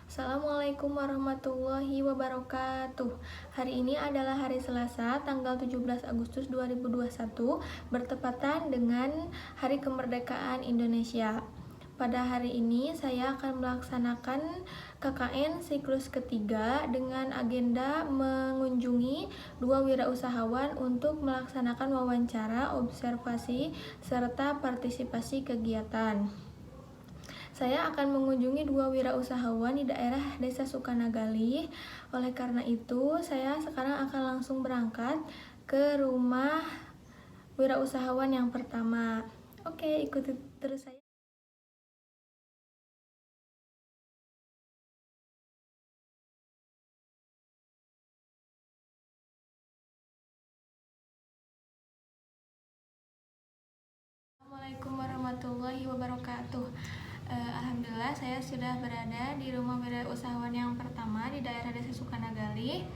Assalamualaikum warahmatullahi wabarakatuh. Hari ini adalah hari Selasa, tanggal 17 Agustus 2021, bertepatan dengan Hari Kemerdekaan Indonesia. Pada hari ini saya akan melaksanakan KKN siklus ketiga dengan agenda mengunjungi dua wirausahawan untuk melaksanakan wawancara, observasi, serta partisipasi kegiatan. Saya akan mengunjungi dua wirausahawan di daerah Desa Sukanagali. Oleh karena itu, saya sekarang akan langsung berangkat ke rumah wirausahawan yang pertama. Oke, ikuti terus saya. Assalamualaikum warahmatullahi wabarakatuh. Alhamdulillah saya sudah berada di rumah wirausahawan yang pertama di daerah Desa Sukanagali.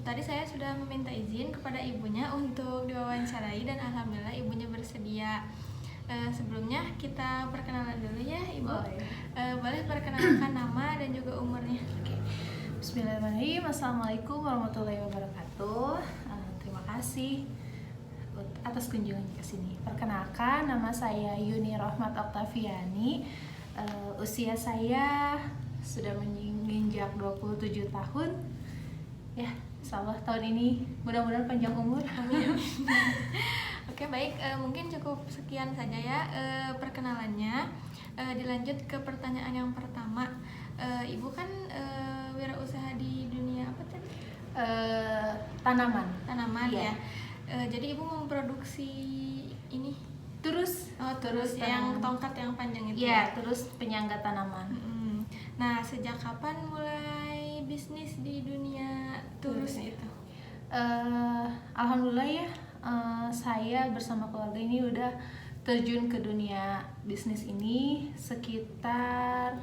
Tadi saya sudah meminta izin kepada ibunya untuk diwawancarai dan alhamdulillah ibunya bersedia. Sebelumnya kita perkenalan dulu ya ibu. Boleh perkenalkan nama dan juga umurnya. Oke. Bismillahirrahmanirrahim. Assalamualaikum warahmatullahi wabarakatuh. Terima kasih atas kunjungannya ke sini. Perkenalkan, nama saya Yuni Rohmat Oktaviani. Usia saya sudah menginjak 27 tahun. Ya, insyaallah tahun ini mudah-mudahan panjang umur. Amin. Oke, baik, mungkin cukup sekian saja ya perkenalannya. Dilanjut ke pertanyaan yang pertama. Ibu kan wirausaha di dunia apa tadi? Tanaman Iya. ya. Jadi ibu memproduksi ini Terus yang tongkat yang panjang itu. Iya, terus penyangga tanaman. Nah, sejak kapan mulai bisnis di dunia turus itu? Alhamdulillah ya, saya bersama keluarga ini udah terjun ke dunia bisnis ini sekitar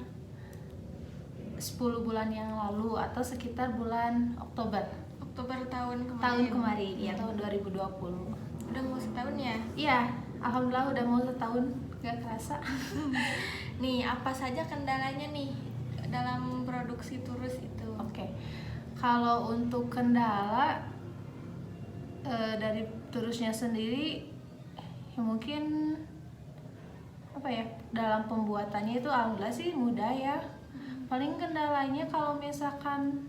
10 bulan yang lalu atau sekitar bulan Oktober Tahun kemarin ya, tahun 2020. Udah mau setahun ya? Iya, alhamdulillah udah mau setahun, gak kerasa. Nih, apa saja kendalanya nih dalam produksi turus itu? Oke. Kalau untuk kendala dari turusnya sendiri ya mungkin apa ya, dalam pembuatannya itu alhamdulillah sih mudah ya. Paling kendalanya kalau misalkan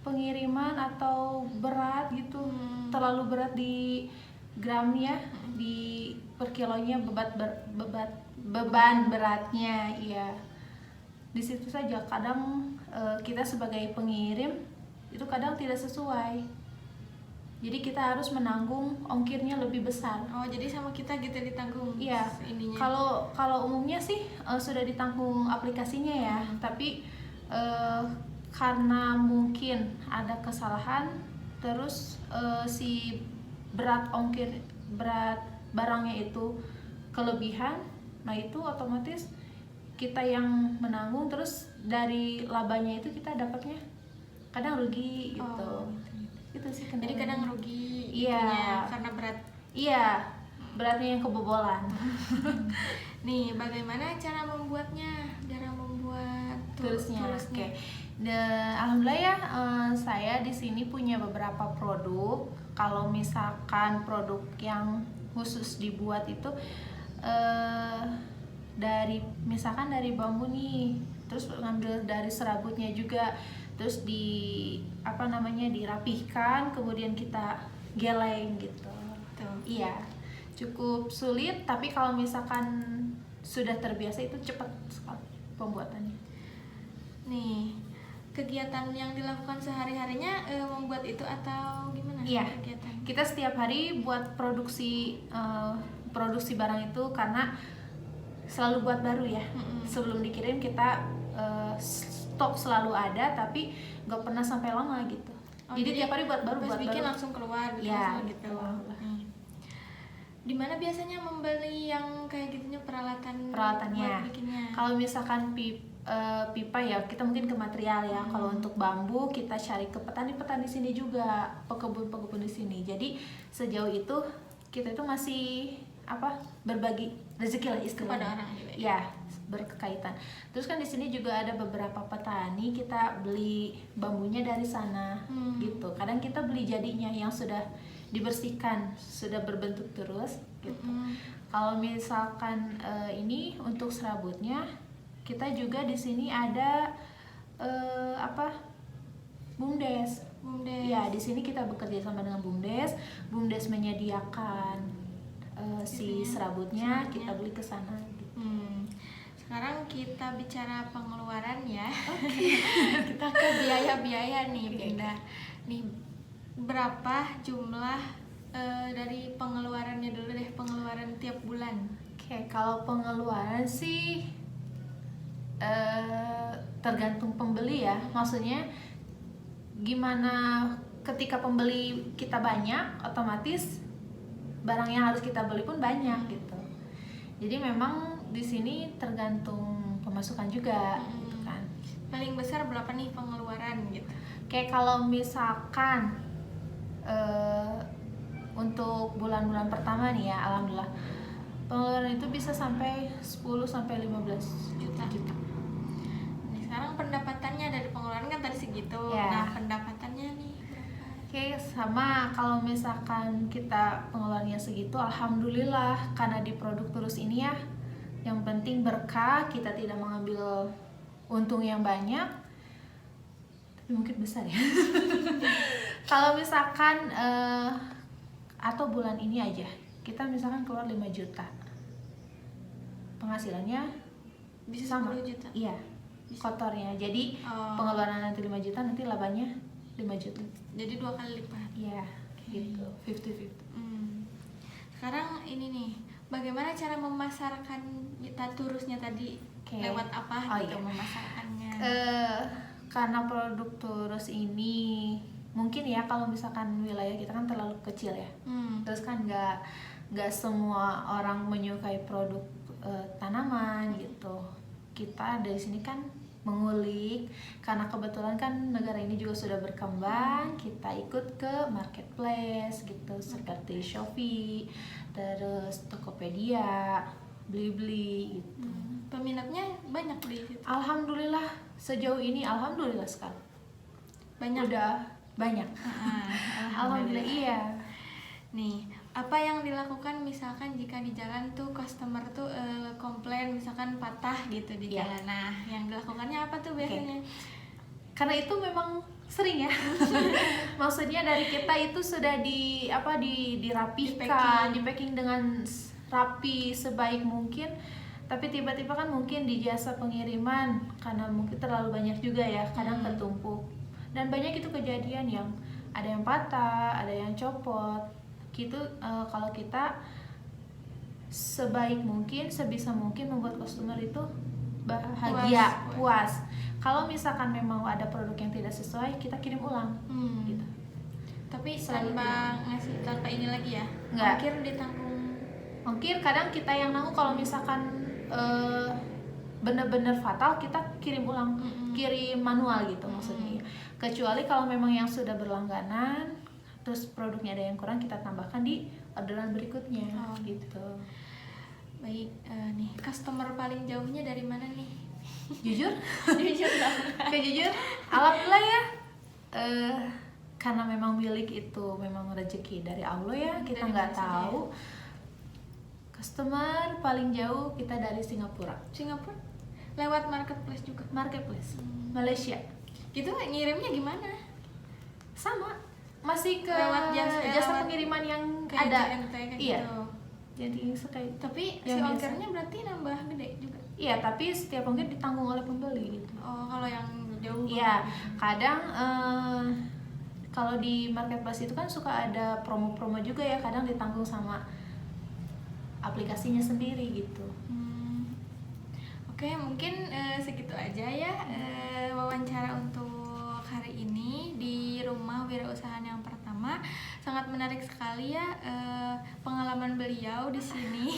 pengiriman atau berat gitu, terlalu berat di gramnya, di per kilonya, beban beratnya, iya. Di situ saja kadang kita sebagai pengirim itu kadang tidak sesuai. Jadi kita harus menanggung ongkirnya lebih besar. Oh, jadi sama kita gitu ditanggung. Iya. Ininya. Kalau umumnya sih sudah ditanggung aplikasinya ya, tapi karena mungkin ada kesalahan, terus si berat barangnya itu kelebihan, nah itu otomatis kita yang menanggung, terus dari labanya itu kita dapatnya kadang rugi gitu. Itu sih kendalanya. Jadi kadang rugi Iya. itunya karena berat. Iya, beratnya yang kebobolan. Nih, bagaimana cara membuatnya? Cara membuat Turusnya. turusnya. Oke. Alhamdulillah ya, saya di sini punya beberapa produk. Kalau misalkan produk yang khusus dibuat itu misalkan dari bambu nih, terus ngambil dari serabutnya juga, terus dirapihkan, kemudian kita geleng gitu. Tuh. Iya, cukup sulit, tapi kalau misalkan sudah terbiasa itu cepat sekali pembuatannya. Nih, kegiatan yang dilakukan sehari-harinya membuat itu atau gimana? Iya, kegiatan. kita setiap hari buat produksi barang itu karena selalu buat baru ya. Sebelum dikirim kita stok selalu ada, tapi nggak pernah sampai lama gitu. Jadi tiap hari buat baru, pas bikin langsung keluar ya, gitu. Di mana biasanya membeli yang kayak gitunya peralatannya? Buat bikinnya? Kalau misalkan pipa ya kita mungkin ke material ya. Kalau untuk bambu kita cari ke petani-petani sini juga, pekebun-pekebun di sini. Jadi sejauh itu kita itu masih berbagi rezeki lah istilahnya. Kepada orang juga. Ya, berkaitan. Terus kan di sini juga ada beberapa petani, kita beli bambunya dari sana gitu. Kadang kita beli jadinya yang sudah dibersihkan, sudah berbentuk terus gitu. Kalau misalkan ini untuk serabutnya, kita juga di sini ada BUMDes. Ya, di sini kita bekerja sama dengan BUMDes. BUMDes menyediakan si serabutnya, kita beli ke sana. Gitu. Sekarang kita bicara pengeluaran ya. Kita ke biaya-biaya nih, Bunda. Nih, berapa jumlah dari pengeluarannya dulu deh, pengeluaran tiap bulan? Oke, kalau pengeluaran sih tergantung pembeli ya. Maksudnya gimana ketika pembeli kita banyak, otomatis barang yang harus kita beli pun banyak gitu. Jadi memang di sini tergantung pemasukan juga gitu kan. Paling besar berapa nih pengeluaran gitu? Kayak kalau misalkan untuk bulan-bulan pertama nih ya, alhamdulillah pengeluaran itu bisa sampai 10 sampai 15 juta. Nah, sekarang pendapatannya dari pengeluaran kan tadi segitu. Ya. Nah, pendapatannya nih berapa? Oke, sama kalau misalkan kita pengeluarannya segitu, alhamdulillah karena di produk terus ini ya, yang penting berkah, kita tidak mengambil untung yang banyak, tapi mungkin besar ya. Kalau misalkan atau bulan ini aja, kita misalkan keluar 5 juta, penghasilannya Bisa sama 10 juta? Iya, kotornya. Jadi pengeluaran nanti 5 juta, nanti labanya 5 juta. Jadi 2 kali lipat. Iya, gitu. 50-50. Sekarang ini nih, bagaimana cara memasarkan turusnya tadi? Lewat apa gitu memasarkannya? Karena produk turus ini mungkin ya, kalau misalkan wilayah kita kan terlalu kecil ya. Terus kan nggak semua orang menyukai produk tanaman gitu. Kita dari sini kan mengulik, karena kebetulan kan negara ini juga sudah berkembang, kita ikut ke marketplace gitu, seperti Shopee, terus Tokopedia, Blibli gitu. Peminatnya banyak di situ? Alhamdulillah sejauh ini, alhamdulillah sekali. Banyak? Udah banyak. Alhamdulillah, iya. Nih, apa yang dilakukan misalkan jika di jalan tuh customer tuh komplain misalkan patah gitu di jalan. Nah, yang dilakukannya apa tuh biasanya? Karena itu memang sering ya. Maksudnya dari kita itu sudah dirapihkan, di packing dengan rapi sebaik mungkin. Tapi tiba-tiba kan mungkin di jasa pengiriman, karena mungkin terlalu banyak juga ya, kadang ketumpuk. Dan banyak itu kejadian yang ada yang patah, ada yang copot. Gitu, kalau kita sebaik mungkin, sebisa mungkin membuat customer itu bahagia, puas. Kalau misalkan memang ada produk yang tidak sesuai, kita kirim ulang. Gitu. Tapi tanpa ini lagi ya? Nggak. Ongkir ditanggung? Ongkir kadang kita yang nanggung. Kalau misalkan benar-benar fatal, kita kirim ulang, kirim manual gitu maksudnya. Kecuali kalau memang yang sudah berlangganan, terus produknya ada yang kurang, kita tambahkan di orderan berikutnya. Gitu. Baik, nih customer paling jauhnya dari mana nih? Jujur? Jujur dong. Jujur, alhamdulillah ya. Karena memang milik itu memang rezeki dari Allah ya, kita nggak tahu. Customer paling jauh kita dari Singapura. Singapura? Lewat marketplace juga? Marketplace. Malaysia. Gitu ngirimnya gimana? Sama. Masih ke lewat jasa pengiriman yang ada. Iya. Gitu. Jadi sekali. Tapi si ongkirnya berarti nambah gede juga? Iya, tapi setiap ongkir ditanggung oleh pembeli gitu. Oh, kalau yang jauh? Iya, kadang kalau di marketplace itu kan suka ada promo-promo juga ya, kadang ditanggung sama aplikasinya sendiri gitu. Oke, mungkin segitu aja ya wawancara untuk hari ini di Rumah Wirausahaan yang pertama. Sangat menarik sekali ya pengalaman beliau di sini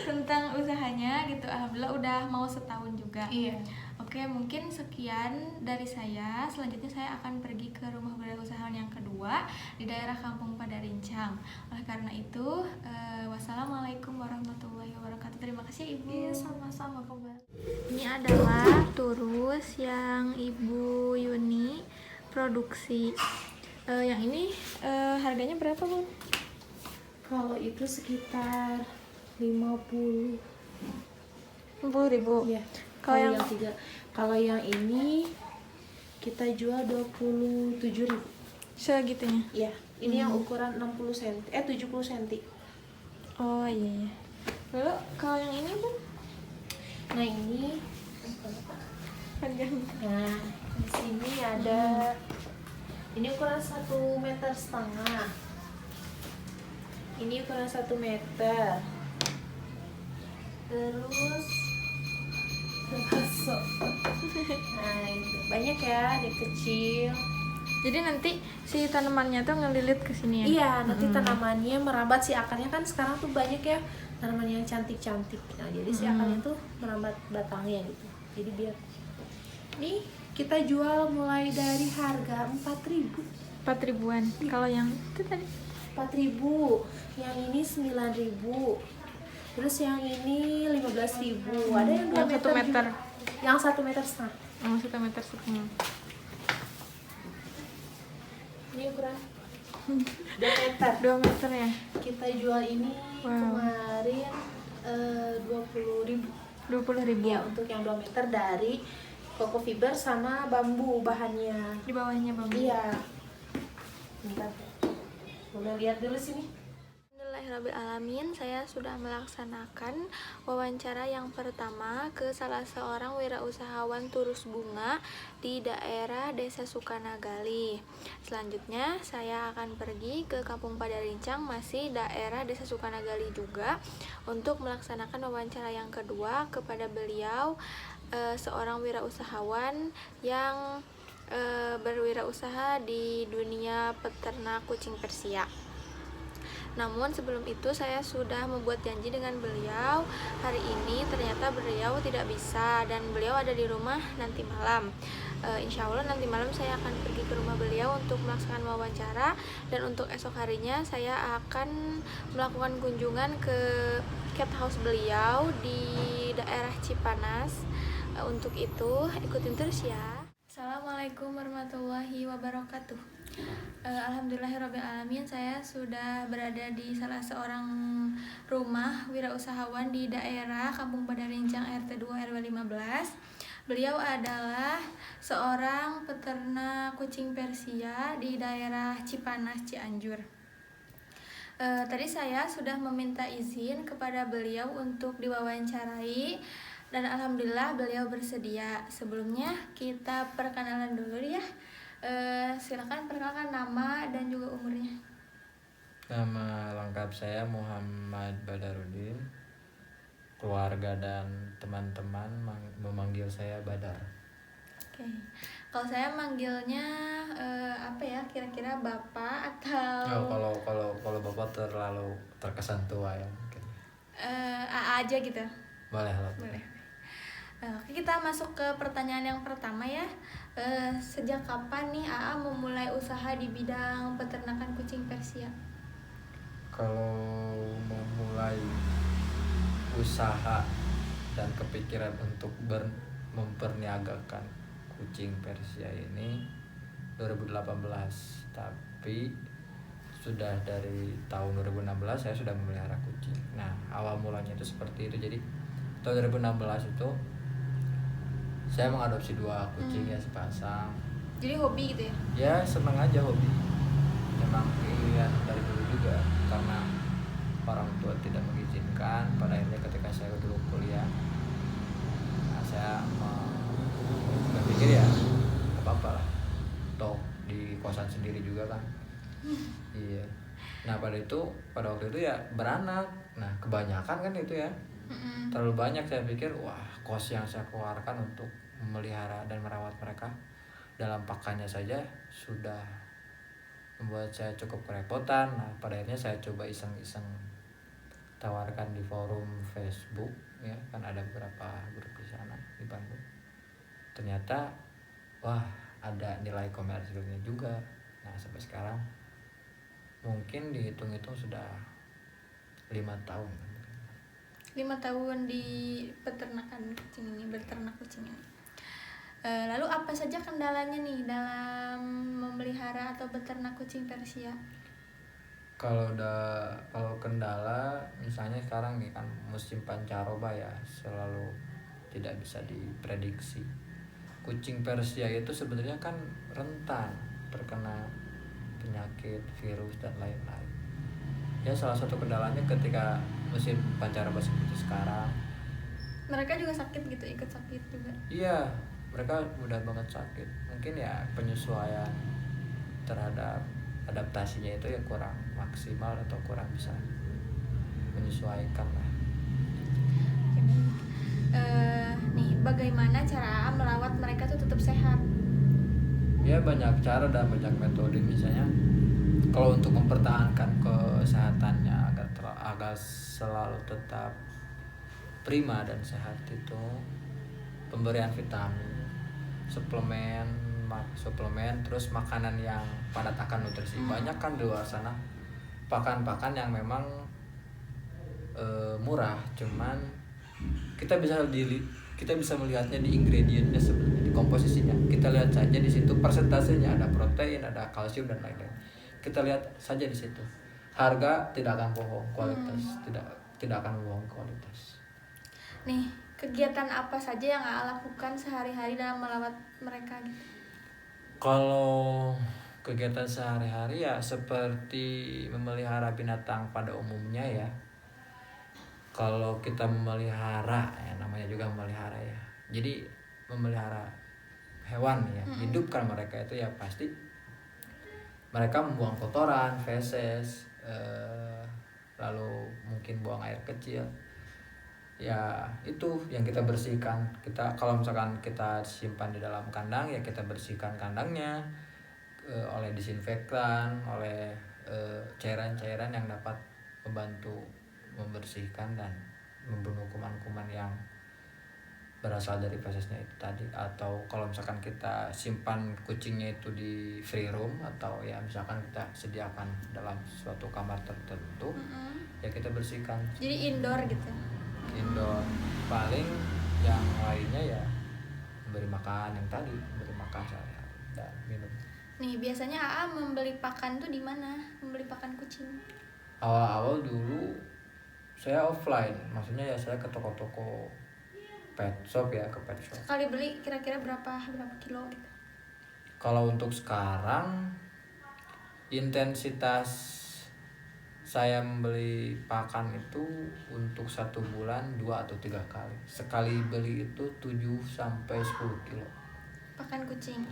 tentang usahanya gitu. Alhamdulillah udah mau setahun juga. Iya. Oke, mungkin sekian dari saya. Selanjutnya saya akan pergi ke rumah wirausahaan yang kedua di daerah Kampung Padarincang. Oleh karena itu, wassalamualaikum warahmatullahi wabarakatuh. Terima kasih Ibu. Iya, sama-sama. adalah turus yang Ibu Yuni produksi. Yang ini harganya berapa, Bu? Kalau itu sekitar 50. 50.000. Iya. Kalau yang tiga. Kalau yang ini kita jual 27.000. segitunya. Iya. Ini yang ukuran 60 cm, 70 cm. Oh iya. Lalu kalau yang ini, Bu? Nah, ini Harganya. nah, di sini ada ini ukuran 1,5 meter. Ini ukuran 1 meter. Terus termasuk. Nah, itu banyak ya, ada kecil. Jadi nanti si tanamannya tuh ngelilit ke sini ya? Iya, nanti tanamannya merambat, si akarnya kan sekarang tuh banyak ya tanaman yang cantik-cantik. Nah, jadi si akarnya tuh merambat batangnya gitu. Jadi biar nih kita jual mulai dari harga 4.000. 4.000-an. Kalau yang itu tadi 4.000. Yang ini 9.000. Terus yang ini 15.000. Ada yang 2 yang 1 meter meter. juga. Yang 1,5 meter. Oh, 1 meter setengah. Ini ukuran 2 meter. 2 meter ya? Kita jual ini kemarin 20.000. 20.000. Ya, untuk yang 2 meter dari Koko Fiber sama bambu bahannya. Di bawahnya bambu. Iya. Bentar. Boleh lihat dulu sini. Alhamdulillahirrabbilalamin, saya sudah melaksanakan wawancara yang pertama ke salah seorang wirausahawan turus bunga di daerah Desa Sukanagali. Selanjutnya saya akan pergi ke Kampung Padarincang, masih daerah Desa Sukanagali juga, untuk melaksanakan wawancara yang kedua kepada beliau, seorang wirausahawan yang berwirausaha di dunia peternak kucing Persia. Namun sebelum itu saya sudah membuat janji dengan beliau. Hari ini ternyata beliau tidak bisa dan beliau ada di rumah nanti malam. Insya Allah nanti malam saya akan pergi ke rumah beliau untuk melaksanakan wawancara, dan untuk esok harinya saya akan melakukan kunjungan ke cat house beliau di daerah Cipanas. Untuk itu ikutin terus ya. Assalamualaikum warahmatullahi wabarakatuh. Alhamdulillahirrabbilalamin, saya sudah berada di salah seorang rumah wirausahawan di daerah Kampung Padarincang RT 2 RW 15. Beliau adalah seorang peternak kucing Persia di daerah Cipanas, Cianjur. Tadi saya sudah meminta izin kepada beliau untuk diwawancarai, dan alhamdulillah beliau bersedia. Sebelumnya kita perkenalan dulu ya. Silakan perkenalkan nama dan juga umurnya. Nama lengkap saya Muhammad Badarudin. Keluarga dan teman-teman memanggil saya Badar. Oke. Kalau saya manggilnya apa ya? Kira-kira Bapak atau Kalau Bapak terlalu terkesan tua ya mungkin. AA aja gitu. Boleh lah. Boleh. Oke, kita masuk ke pertanyaan yang pertama ya. Sejak kapan nih AA memulai usaha di bidang peternakan kucing Persia? Kalau memulai usaha dan kepikiran untuk memperniagakan kucing Persia ini 2018, tapi sudah dari tahun 2016 saya sudah memelihara kucing. Nah, awal mulanya itu seperti itu. Jadi tahun 2016 itu saya mengadopsi 2 kucing ya, sepasang. Jadi hobi gitu ya? Ya seneng aja, hobi. Memang pilihan dari dulu juga, karena orang tua tidak mengizinkan. Pada akhirnya ketika saya dulu kuliah, nah saya berpikir ya gak apa-apa lah, toh di kosan sendiri juga kan. Iya. Nah pada waktu itu ya beranak. Nah kebanyakan kan itu ya, terlalu banyak. Saya pikir wah, kos yang saya keluarkan untuk memelihara dan merawat mereka dalam pakannya saja sudah membuat saya cukup kerepotan. Nah pada akhirnya saya coba iseng-iseng tawarkan di forum Facebook ya, kan ada beberapa grup di sana di Bandung. Ternyata wah, ada nilai komersilnya juga. Nah sampai sekarang mungkin dihitung-hitung sudah 5 tahun. 5 5 tahun di peternakan kucing ini, berternak kucing ini. Lalu apa saja kendalanya nih dalam memelihara atau beternak kucing Persia? Kalau kendala misalnya sekarang nih kan musim pancaroba ya, selalu tidak bisa diprediksi. Kucing Persia itu sebenarnya kan rentan terkena penyakit, virus dan lain-lain. Ya salah satu kendalanya ketika musim pancaroba seperti sekarang. Mereka juga sakit gitu, ikut sakit juga. Iya, mereka mudah banget sakit. Mungkin ya penyesuaian terhadap adaptasinya itu ya kurang maksimal atau kurang bisa menyesuaikan lah. Nih, bagaimana cara merawat mereka tuh tetap sehat? Ya banyak cara dan banyak metode. Misalnya kalau untuk mempertahankan kesehatannya agar selalu tetap prima dan sehat itu pemberian vitamin, suplemen, terus makanan yang padat akan nutrisi. Banyak kan di luar sana pakan-pakan yang memang murah, cuman kita bisa melihatnya di ingredientnya sebenarnya, di komposisinya. Kita lihat saja di situ persentasenya, ada protein, ada kalsium dan lain-lain. Kita lihat saja di situ. Harga tidak akan bohong, kualitas tidak akan bohong kualitas. Nih, kegiatan apa saja yang AA lakukan sehari-hari dalam merawat mereka gitu? Kalau kegiatan sehari-hari ya seperti memelihara binatang pada umumnya ya. Kalau kita memelihara, ya namanya juga memelihara ya. Jadi memelihara hewan ya, hidupkan mereka itu ya pasti mereka membuang kotoran, feses, lalu mungkin buang air kecil. Ya itu yang kita bersihkan. Kalau misalkan kita simpan di dalam kandang ya kita bersihkan kandangnya oleh disinfektan, oleh cairan-cairan yang dapat membantu membersihkan dan membunuh kuman-kuman yang berasal dari fesesnya itu tadi. Atau kalau misalkan kita simpan kucingnya itu di free room atau ya misalkan kita sediakan dalam suatu kamar tertentu, ya kita bersihkan. Jadi indoor gitu. Indoor. Paling yang lainnya ya memberi makan sehari-hari dan minum. Nih, biasanya AA membeli pakan tuh di mana? Membeli pakan kucing. Awal-awal dulu saya offline, maksudnya ya saya ke toko-toko pet shop ya, ke pet shop. Sekali beli kira-kira berapa kilo gitu? Kalau untuk sekarang intensitas saya membeli pakan itu untuk 1 bulan 2 atau 3 kali. Sekali beli itu 7-10 kilo. Pakan kucing.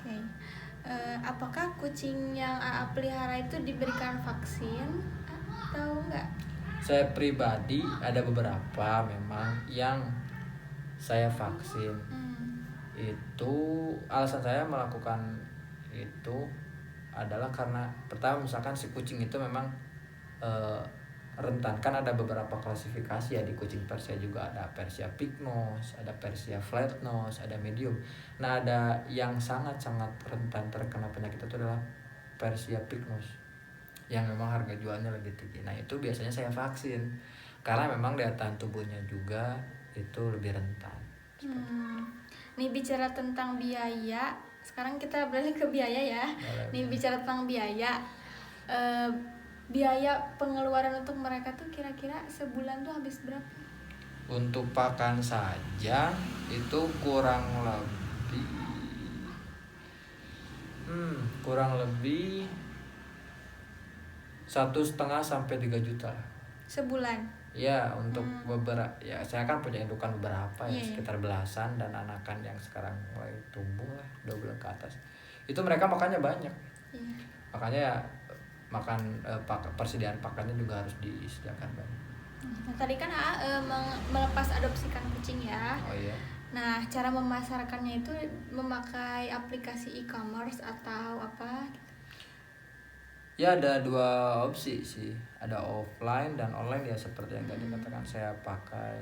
Oke. Apakah kucing yang AA pelihara itu diberikan vaksin atau enggak? Saya pribadi ada beberapa memang yang saya vaksin. Itu alasan saya melakukan itu adalah karena pertama misalkan si kucing itu memang rentan. Kan ada beberapa klasifikasi ya di kucing Persia juga, ada Persia Pig Nose, ada Persia Flat Nose, ada medium. Nah ada yang sangat-sangat rentan terkena penyakit itu adalah Persia Pig Nose yang memang harga jualnya lebih tinggi. Nah itu biasanya saya vaksin karena memang daya tahan tubuhnya juga itu lebih rentan. Nih bicara tentang biaya, sekarang kita beralih ke biaya ya. Nih bicara tentang biaya, biaya pengeluaran untuk mereka tuh kira-kira sebulan tuh habis berapa? Untuk pakan saja itu kurang lebih 1,5 sampai 3 juta Sebulan? ya. Untuk beberapa ya saya kan punya indukan beberapa ya, sekitar belasan, dan anakan yang sekarang mulai tumbuh lah 2 bulan ke atas. Itu mereka makannya banyak. Makanya ya persediaan pakannya juga harus disediakan banyak. Nah, tadi kan AA melepas adopsikan kucing ya. Oh iya. Nah, cara memasarkannya itu memakai aplikasi e-commerce atau apa? Ya ada 2 opsi sih, ada offline dan online ya, seperti yang tadi katakan. Saya pakai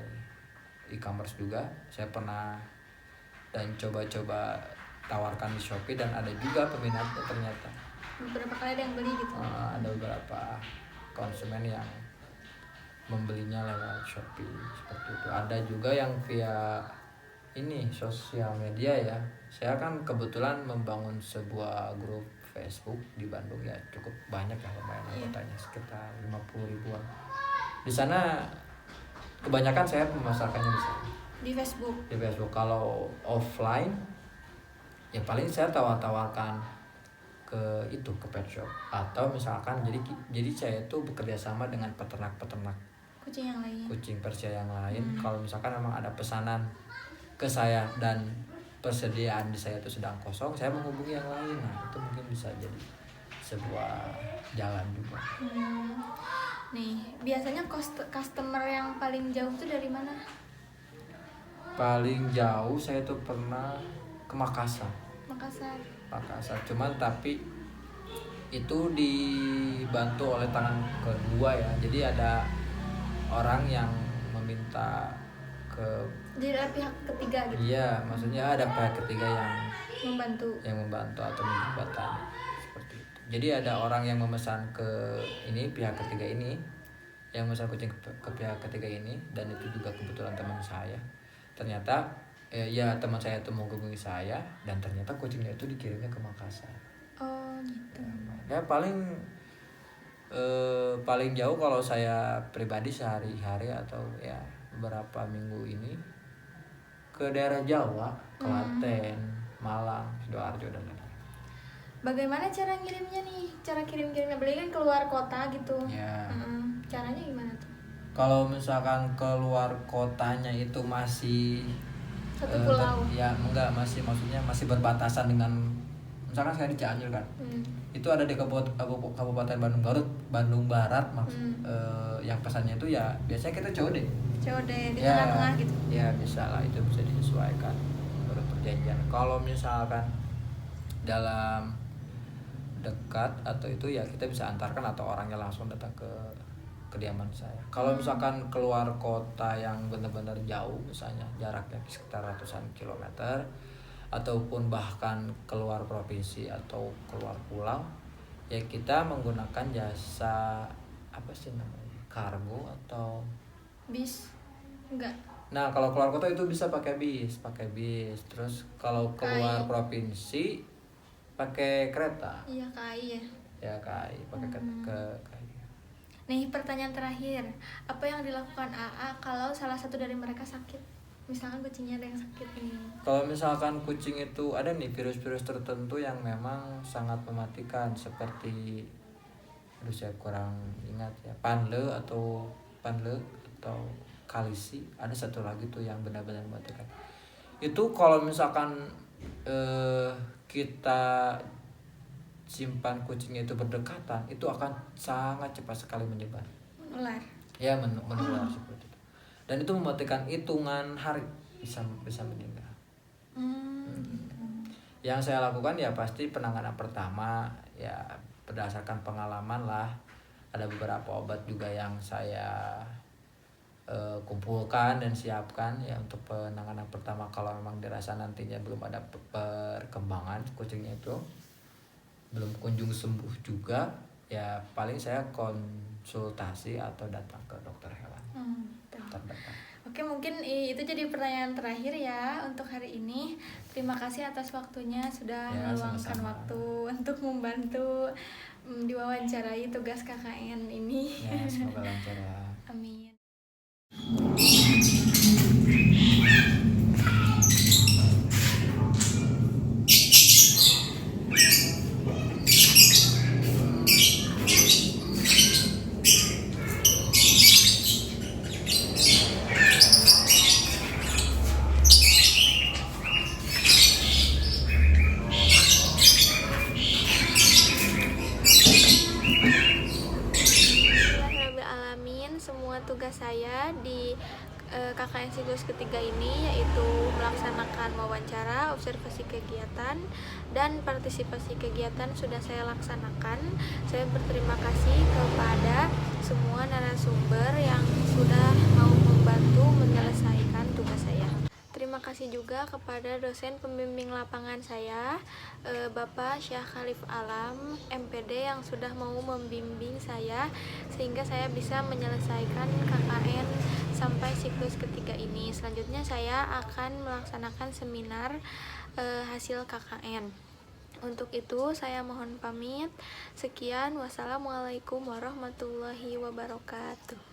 e-commerce juga, saya pernah dan coba-coba tawarkan di Shopee dan ada juga peminatnya ternyata. Beberapa kali ada yang beli gitu. Ada beberapa konsumen yang membelinya lewat Shopee seperti itu. Ada juga yang via ini sosial media ya. Saya kan kebetulan membangun sebuah grup Facebook di Bandung ya, cukup banyak ya, lumayan anggotanya sekitar 50 ribuan. Di sana kebanyakan saya memasarkannya di sana. Di Facebook. Di Facebook. Kalau offline ya paling saya tawarkan ke pet shop, atau misalkan jadi saya itu bekerja sama dengan peternak Kucing yang lain. kucing Persia yang lain. Kalau misalkan memang ada pesanan ke saya dan persediaan di saya itu sedang kosong, saya menghubungi yang lain. Nah, itu mungkin bisa jadi sebuah jalan juga. Nih, biasanya customer yang paling jauh tuh dari mana? Paling jauh saya tuh pernah ke Makassar. Cuman tapi itu dibantu oleh tangan kedua ya. Jadi ada orang yang meminta ke, jadi ada pihak ketiga gitu. iya, maksudnya ada pihak ketiga yang membantu atau menjembatani seperti itu. Jadi ada orang yang memesan ke pihak ketiga ini, yang memesan kucing ke pihak ketiga ini, dan itu juga kebetulan teman saya. Ternyata ya teman saya itu menghubungi saya, dan ternyata kucingnya itu dikirimnya ke Makassar. Oh gitu. Ya paling jauh kalau saya pribadi sehari-hari atau ya beberapa minggu ini ke daerah Jawa, Klaten, Malang, Sidoarjo dan lain-lain. Bagaimana cara ngirimnya nih? Cara kirim-kirimnya, beli kan keluar kota gitu. Ya. Caranya gimana tuh? Kalau misalkan keluar kotanya itu masih Satu pulau. maksudnya masih berbatasan dengan, misalkan saya di Cianjur kan. Itu ada di Kabupaten Bandung Barat yang pesannya itu ya biasanya kita COD di tengah-tengah gitu. Ya bisa lah, itu bisa disesuaikan menurut perjanjian. Kalau misalkan dalam dekat atau itu ya kita bisa antarkan atau orangnya langsung datang ke kediaman saya. Kalau misalkan keluar kota yang benar-benar jauh, misalnya jaraknya sekitar ratusan kilometer, ataupun bahkan keluar provinsi atau keluar pulau, ya kita menggunakan jasa kargo atau bis. Enggak. Nah, kalau keluar kota itu bisa pakai bis. Terus kalau keluar provinsi pakai kereta. Iya, KAI ya. Ya, KAI, pakai ke KAI. Nih, pertanyaan terakhir. Apa yang dilakukan AA kalau salah satu dari mereka sakit? Misalkan kucingnya ada yang sakit nih. Kalau misalkan kucing itu ada nih virus-virus tertentu yang memang sangat mematikan, seperti saya kurang ingat ya, panle atau kalisi. Ada satu lagi tuh yang benar-benar mematikan. Itu kalau misalkan kita simpan kucingnya itu berdekatan, itu akan sangat cepat sekali menyebar. Menular. Ya, menular seperti itu. Dan itu mematikan hitungan hari bisa meninggal. Gitu. Yang saya lakukan ya pasti penanganan pertama ya berdasarkan pengalaman lah. Ada beberapa obat juga yang saya kumpulkan dan siapkan ya untuk penanganan pertama kalau memang dirasa nantinya belum ada perkembangan kucingnya itu, belum kunjung sembuh juga, ya paling saya konsultasi atau datang ke dokter hewan. Terdekat. Oke, mungkin itu jadi pertanyaan terakhir ya untuk hari ini. Terima kasih atas waktunya sudah meluangkan waktu untuk membantu diwawancarai tugas KKN ini. Ya, semoga lancar ya. Amin. Tugas saya di KKN Siklus ketiga ini yaitu melaksanakan wawancara, observasi kegiatan, dan partisipasi kegiatan sudah saya laksanakan. Saya berterima kasih kepada semua narasumber yang sudah mau membantu menyelesaikan tugas saya. Terima terima kasih juga kepada dosen pembimbing lapangan saya, Bapak Syah Khalif Alam, MPD, yang sudah mau membimbing saya sehingga saya bisa menyelesaikan KKN sampai siklus ketiga ini. Selanjutnya saya akan melaksanakan seminar hasil KKN. Untuk itu saya mohon pamit. Sekian, wassalamualaikum warahmatullahi wabarakatuh.